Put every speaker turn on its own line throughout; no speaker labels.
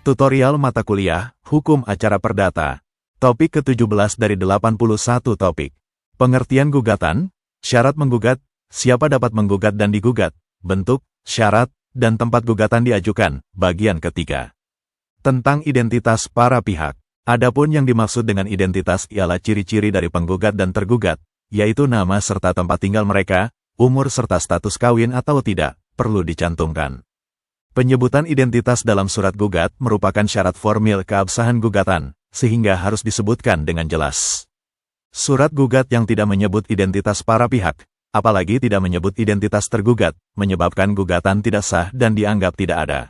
Tutorial mata kuliah, Hukum Acara Perdata. Topik ke-17 dari 81 topik. Pengertian gugatan, syarat menggugat, siapa dapat menggugat dan digugat, bentuk, syarat, dan tempat gugatan diajukan, bagian ketiga. Tentang identitas para pihak. Adapun yang dimaksud dengan identitas ialah ciri-ciri dari penggugat dan tergugat, yaitu nama serta tempat tinggal mereka, umur serta status kawin atau tidak, perlu dicantumkan. Penyebutan identitas dalam surat gugat merupakan syarat formil keabsahan gugatan, sehingga harus disebutkan dengan jelas. Surat gugat yang tidak menyebut identitas para pihak, apalagi tidak menyebut identitas tergugat, menyebabkan gugatan tidak sah dan dianggap tidak ada.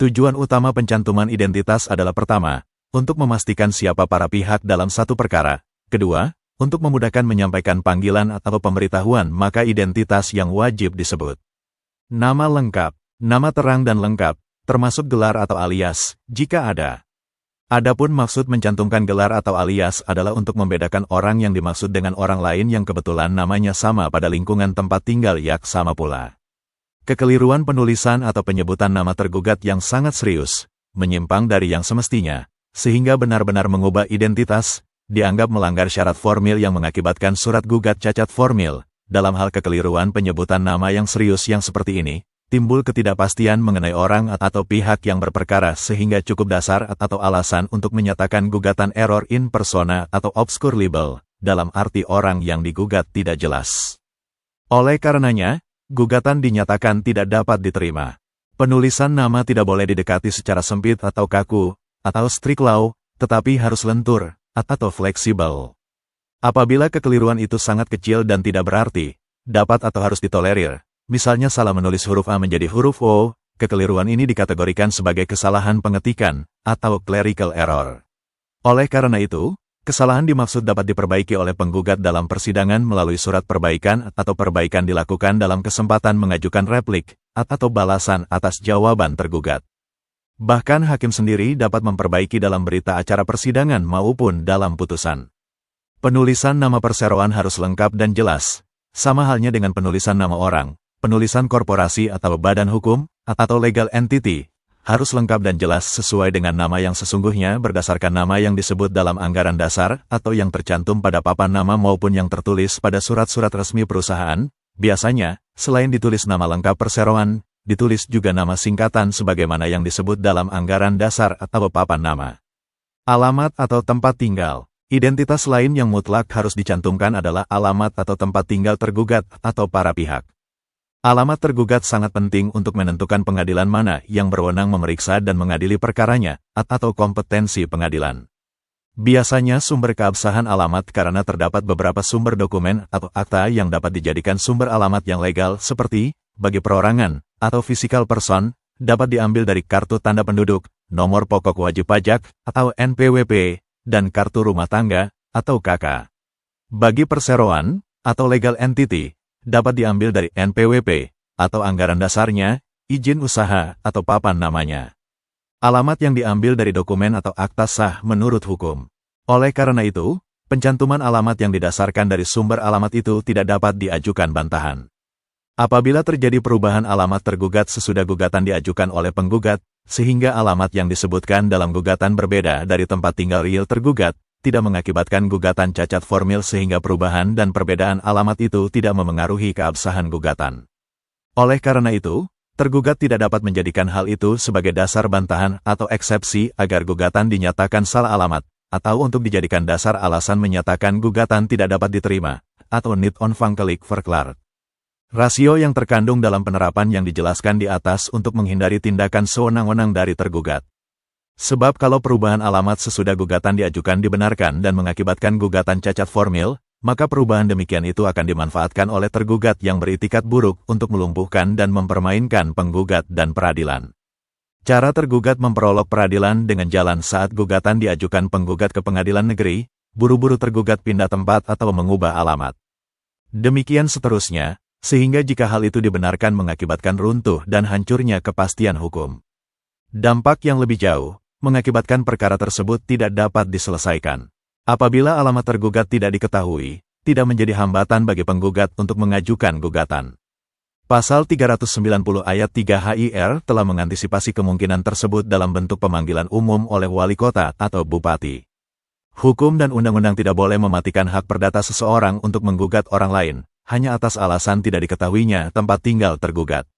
Tujuan utama pencantuman identitas adalah pertama, untuk memastikan siapa para pihak dalam satu perkara, kedua, untuk memudahkan menyampaikan panggilan atau pemberitahuan maka identitas yang wajib disebut. Nama lengkap. Nama terang dan lengkap, termasuk gelar atau alias, jika ada. Adapun maksud mencantumkan gelar atau alias adalah untuk membedakan orang yang dimaksud dengan orang lain yang kebetulan namanya sama pada lingkungan tempat tinggal yang sama pula. Kekeliruan penulisan atau penyebutan nama tergugat yang sangat serius, menyimpang dari yang semestinya, sehingga benar-benar mengubah identitas, dianggap melanggar syarat formil yang mengakibatkan surat gugat cacat formil. Dalam hal kekeliruan penyebutan nama yang serius yang seperti ini, timbul ketidakpastian mengenai orang atau pihak yang berperkara sehingga cukup dasar atau alasan untuk menyatakan gugatan error in persona atau obscure libel, dalam arti orang yang digugat tidak jelas. Oleh karenanya, gugatan dinyatakan tidak dapat diterima. Penulisan nama tidak boleh didekati secara sempit atau kaku, atau strict law, tetapi harus lentur, atau fleksibel. Apabila kekeliruan itu sangat kecil dan tidak berarti, dapat atau harus ditolerir. Misalnya salah menulis huruf A menjadi huruf O, kekeliruan ini dikategorikan sebagai kesalahan pengetikan, atau clerical error. Oleh karena itu, kesalahan dimaksud dapat diperbaiki oleh penggugat dalam persidangan melalui surat perbaikan atau perbaikan dilakukan dalam kesempatan mengajukan replik, atau balasan atas jawaban tergugat. Bahkan hakim sendiri dapat memperbaiki dalam berita acara persidangan maupun dalam putusan. Penulisan nama perseroan harus lengkap dan jelas, sama halnya dengan penulisan nama orang. Penulisan korporasi atau badan hukum, atau legal entity, harus lengkap dan jelas sesuai dengan nama yang sesungguhnya berdasarkan nama yang disebut dalam anggaran dasar atau yang tercantum pada papan nama maupun yang tertulis pada surat-surat resmi perusahaan. Biasanya, selain ditulis nama lengkap perseroan, ditulis juga nama singkatan sebagaimana yang disebut dalam anggaran dasar atau papan nama. Alamat atau tempat tinggal. Identitas lain yang mutlak harus dicantumkan adalah alamat atau tempat tinggal tergugat atau para pihak. Alamat tergugat sangat penting untuk menentukan pengadilan mana yang berwenang memeriksa dan mengadili perkaranya, atau kompetensi pengadilan. Biasanya sumber keabsahan alamat karena terdapat beberapa sumber dokumen atau akta yang dapat dijadikan sumber alamat yang legal seperti, bagi perorangan, atau physical person, dapat diambil dari kartu tanda penduduk, nomor pokok wajib pajak, atau NPWP, dan kartu rumah tangga, atau KK. Bagi perseroan, atau legal entity, dapat diambil dari NPWP, atau anggaran dasarnya, izin usaha, atau papan namanya. Alamat yang diambil dari dokumen atau akta sah menurut hukum. Oleh karena itu, pencantuman alamat yang didasarkan dari sumber alamat itu tidak dapat diajukan bantahan. Apabila terjadi perubahan alamat tergugat sesudah gugatan diajukan oleh penggugat, sehingga alamat yang disebutkan dalam gugatan berbeda dari tempat tinggal real tergugat, tidak mengakibatkan gugatan cacat formil sehingga perubahan dan perbedaan alamat itu tidak memengaruhi keabsahan gugatan. Oleh karena itu, tergugat tidak dapat menjadikan hal itu sebagai dasar bantahan atau eksepsi agar gugatan dinyatakan salah alamat, atau untuk dijadikan dasar alasan menyatakan gugatan tidak dapat diterima, atau niet onafhankelijk verklaard. Rasio yang terkandung dalam penerapan yang dijelaskan di atas untuk menghindari tindakan sewenang-wenang dari tergugat. Sebab kalau perubahan alamat sesudah gugatan diajukan dibenarkan dan mengakibatkan gugatan cacat formil, maka perubahan demikian itu akan dimanfaatkan oleh tergugat yang beritikat buruk untuk melumpuhkan dan mempermainkan penggugat dan peradilan. Cara tergugat memperolok peradilan dengan jalan saat gugatan diajukan penggugat ke pengadilan negeri, buru-buru tergugat pindah tempat atau mengubah alamat. Demikian seterusnya, sehingga jika hal itu dibenarkan mengakibatkan runtuh dan hancurnya kepastian hukum. Dampak yang lebih jauh, mengakibatkan perkara tersebut tidak dapat diselesaikan. Apabila alamat tergugat tidak diketahui, tidak menjadi hambatan bagi penggugat untuk mengajukan gugatan. Pasal 390 ayat 3 HIR telah mengantisipasi kemungkinan tersebut dalam bentuk pemanggilan umum oleh wali kota atau bupati. Hukum dan undang-undang tidak boleh mematikan hak perdata seseorang untuk menggugat orang lain, hanya atas alasan tidak diketahuinya tempat tinggal tergugat.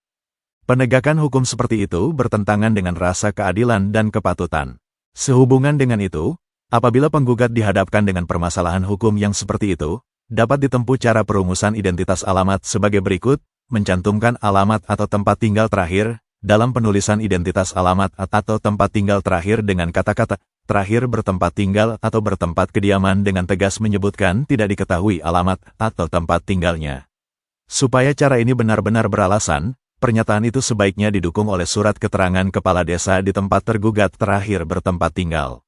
Penegakan hukum seperti itu bertentangan dengan rasa keadilan dan kepatutan. Sehubungan dengan itu, apabila penggugat dihadapkan dengan permasalahan hukum yang seperti itu, dapat ditempuh cara perumusan identitas alamat sebagai berikut: mencantumkan alamat atau tempat tinggal terakhir. Dalam penulisan identitas alamat atau tempat tinggal terakhir dengan kata-kata terakhir bertempat tinggal atau bertempat kediaman dengan tegas menyebutkan tidak diketahui alamat atau tempat tinggalnya. Supaya cara ini benar-benar beralasan, pernyataan itu sebaiknya didukung oleh surat keterangan kepala desa di tempat tergugat terakhir bertempat tinggal.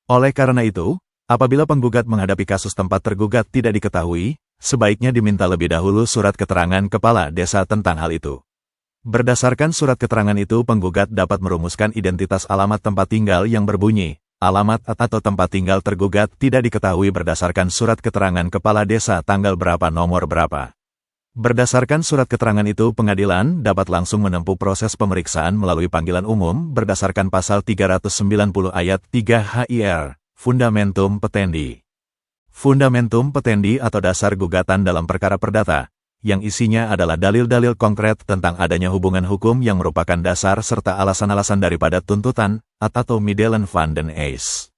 Oleh karena itu, apabila penggugat menghadapi kasus tempat tergugat tidak diketahui, sebaiknya diminta lebih dahulu surat keterangan kepala desa tentang hal itu. Berdasarkan surat keterangan itu, penggugat dapat merumuskan identitas alamat tempat tinggal yang berbunyi, alamat atau tempat tinggal tergugat tidak diketahui berdasarkan surat keterangan kepala desa tanggal berapa nomor berapa. Berdasarkan surat keterangan itu, pengadilan dapat langsung menempuh proses pemeriksaan melalui panggilan umum berdasarkan pasal 390 ayat 3 HIR, Fundamentum Petendi. Fundamentum Petendi atau dasar gugatan dalam perkara perdata, yang isinya adalah dalil-dalil konkret tentang adanya hubungan hukum yang merupakan dasar serta alasan-alasan daripada tuntutan, atau middelen van den Eis.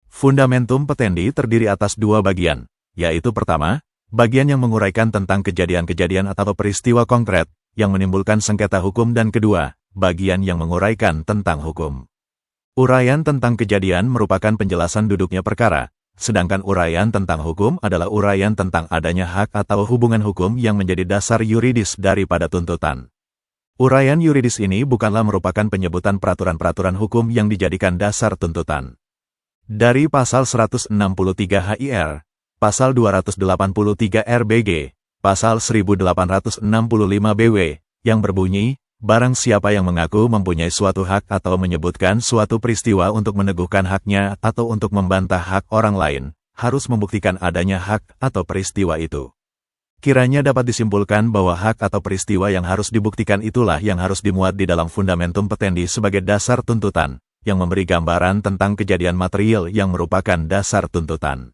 Fundamentum Petendi terdiri atas dua bagian, yaitu pertama, bagian yang menguraikan tentang kejadian-kejadian atau peristiwa konkret, yang menimbulkan sengketa hukum, dan kedua, bagian yang menguraikan tentang hukum. Uraian tentang kejadian merupakan penjelasan duduknya perkara, sedangkan uraian tentang hukum adalah uraian tentang adanya hak atau hubungan hukum yang menjadi dasar yuridis daripada tuntutan. Uraian yuridis ini bukanlah merupakan penyebutan peraturan-peraturan hukum yang dijadikan dasar tuntutan. Dari pasal 163 HIR, pasal 283 RBG, pasal 1865 BW, yang berbunyi, barang siapa yang mengaku mempunyai suatu hak atau menyebutkan suatu peristiwa untuk meneguhkan haknya atau untuk membantah hak orang lain, harus membuktikan adanya hak atau peristiwa itu. Kiranya dapat disimpulkan bahwa hak atau peristiwa yang harus dibuktikan itulah yang harus dimuat di dalam Fundamentum Petendi sebagai dasar tuntutan, yang memberi gambaran tentang kejadian material yang merupakan dasar tuntutan.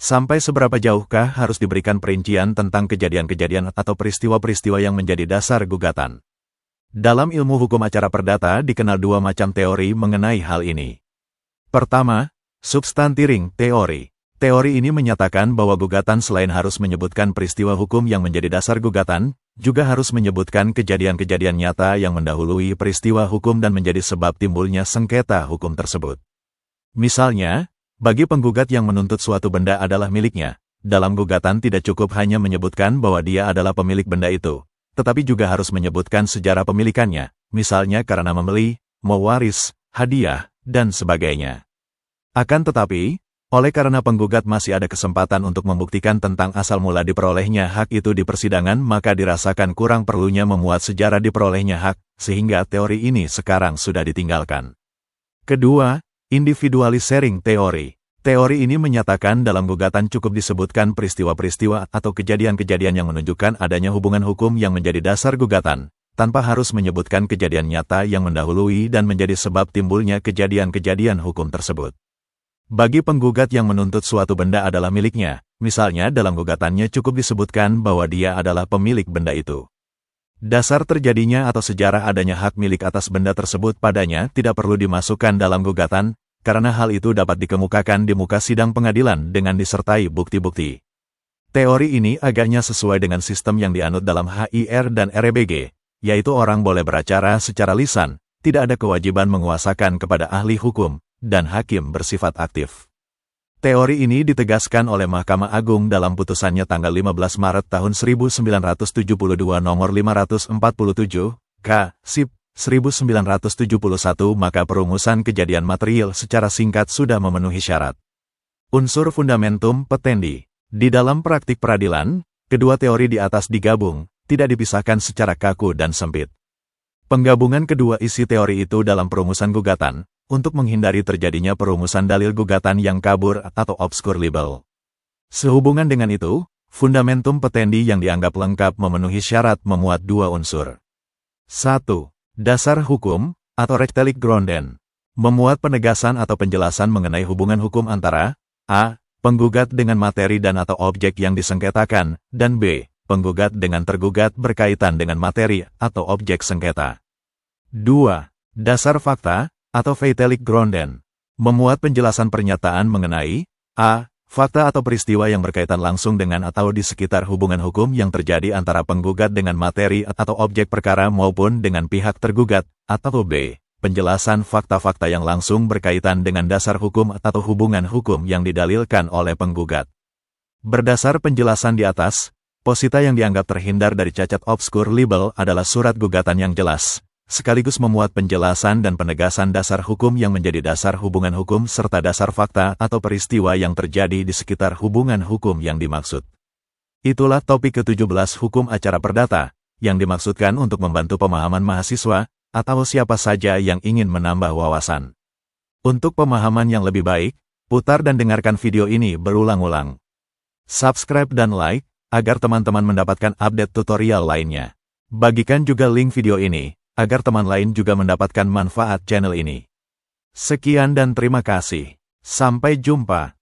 Sampai seberapa jauhkah harus diberikan perincian tentang kejadian-kejadian atau peristiwa-peristiwa yang menjadi dasar gugatan? Dalam ilmu hukum acara perdata dikenal dua macam teori mengenai hal ini. Pertama, substantiring teori. Teori ini menyatakan bahwa gugatan selain harus menyebutkan peristiwa hukum yang menjadi dasar gugatan, juga harus menyebutkan kejadian-kejadian nyata yang mendahului peristiwa hukum dan menjadi sebab timbulnya sengketa hukum tersebut. Misalnya, bagi penggugat yang menuntut suatu benda adalah miliknya, dalam gugatan tidak cukup hanya menyebutkan bahwa dia adalah pemilik benda itu, tetapi juga harus menyebutkan sejarah pemilikannya, misalnya karena membeli, mewaris, hadiah, dan sebagainya. Akan tetapi, oleh karena penggugat masih ada kesempatan untuk membuktikan tentang asal mula diperolehnya hak itu di persidangan, maka dirasakan kurang perlunya memuat sejarah diperolehnya hak, sehingga teori ini sekarang sudah ditinggalkan. Kedua, individualisering teori. Teori ini menyatakan dalam gugatan cukup disebutkan peristiwa-peristiwa atau kejadian-kejadian yang menunjukkan adanya hubungan hukum yang menjadi dasar gugatan, tanpa harus menyebutkan kejadian nyata yang mendahului dan menjadi sebab timbulnya kejadian-kejadian hukum tersebut. Bagi penggugat yang menuntut suatu benda adalah miliknya, misalnya dalam gugatannya cukup disebutkan bahwa dia adalah pemilik benda itu. Dasar terjadinya atau sejarah adanya hak milik atas benda tersebut padanya tidak perlu dimasukkan dalam gugatan, karena hal itu dapat dikemukakan di muka sidang pengadilan dengan disertai bukti-bukti. Teori ini agaknya sesuai dengan sistem yang dianut dalam HIR dan RBG, yaitu orang boleh beracara secara lisan, tidak ada kewajiban menguasakan kepada ahli hukum, dan hakim bersifat aktif. Teori ini ditegaskan oleh Mahkamah Agung dalam putusannya tanggal 15 Maret tahun 1972 nomor 547, K. Sip. 1971, maka perumusan kejadian material secara singkat sudah memenuhi syarat. Unsur Fundamentum Petendi. Di dalam praktik peradilan, kedua teori di atas digabung, tidak dipisahkan secara kaku dan sempit. Penggabungan kedua isi teori itu dalam perumusan gugatan, untuk menghindari terjadinya perumusan dalil gugatan yang kabur atau obscure libel. Sehubungan dengan itu, Fundamentum petendi yang dianggap lengkap memenuhi syarat memuat dua unsur. 1. Dasar hukum, atau rechtelijk gronden. Memuat penegasan atau penjelasan mengenai hubungan hukum antara a. Penggugat dengan materi dan atau objek yang disengketakan, dan b. Penggugat dengan tergugat berkaitan dengan materi atau objek sengketa. 2. Dasar fakta, atau feitelijk gronden. Memuat penjelasan pernyataan mengenai a. Fakta atau peristiwa yang berkaitan langsung dengan atau di sekitar hubungan hukum yang terjadi antara penggugat dengan materi atau objek perkara maupun dengan pihak tergugat, atau b. Penjelasan fakta-fakta yang langsung berkaitan dengan dasar hukum atau hubungan hukum yang didalilkan oleh penggugat. Berdasar penjelasan di atas, posita yang dianggap terhindar dari cacat obskur libel adalah surat gugatan yang jelas, sekaligus memuat penjelasan dan penegasan dasar hukum yang menjadi dasar hubungan hukum serta dasar fakta atau peristiwa yang terjadi di sekitar hubungan hukum yang dimaksud. Itulah topik ke-17 hukum acara perdata, yang dimaksudkan untuk membantu pemahaman mahasiswa, atau siapa saja yang ingin menambah wawasan. Untuk pemahaman yang lebih baik, putar dan dengarkan video ini berulang-ulang. Subscribe dan like, agar teman-teman mendapatkan update tutorial lainnya. Bagikan juga link video ini, agar teman lain juga mendapatkan manfaat channel ini. Sekian dan terima kasih. Sampai jumpa.